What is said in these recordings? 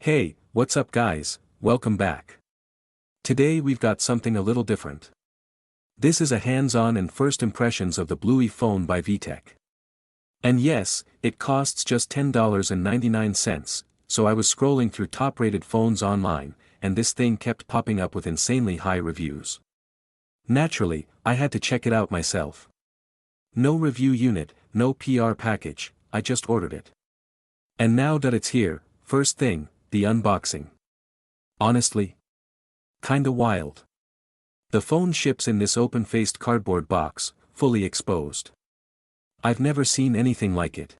Hey, what's up guys, welcome back. Today we've got something a little different. This is a hands-on and first impressions of the Bluey Phone by VTech. And yes, it costs just $10.99, so I was scrolling through top-rated phones online, and this thing kept popping up with insanely high reviews. Naturally, I had to check it out myself. No review unit, no PR package, I just ordered it. And now that it's here, first thing, the unboxing. Honestly? Kinda wild. The phone ships in this open-faced cardboard box, fully exposed. I've never seen anything like it.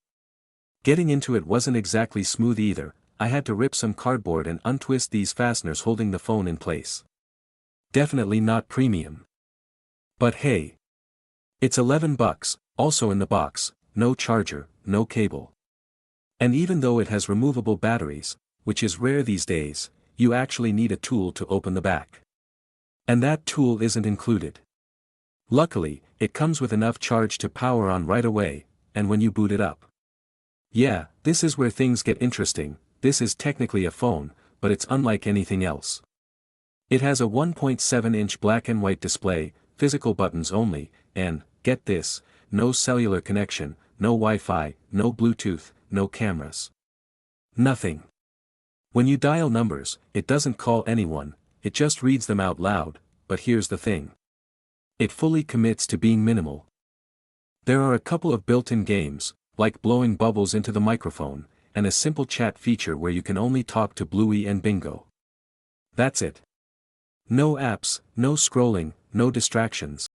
Getting into it wasn't exactly smooth either, I had to rip some cardboard and untwist these fasteners holding the phone in place. Definitely not premium. But hey. It's $11, also in the box, no charger, no cable. And even though it has removable batteries, which is rare these days, you actually need a tool to open the back. And that tool isn't included. Luckily, it comes with enough charge to power on right away, and when you boot it up. Yeah, this is where things get interesting. This is technically a phone, but it's unlike anything else. It has a 1.7-inch black and white display, physical buttons only, and, get this, no cellular connection, no Wi-Fi, no Bluetooth, no cameras. Nothing. When you dial numbers, it doesn't call anyone, it just reads them out loud, but here's the thing. It fully commits to being minimal. There are a couple of built-in games, like blowing bubbles into the microphone, and a simple chat feature where you can only talk to Bluey and Bingo. That's it. No apps, no scrolling, no distractions.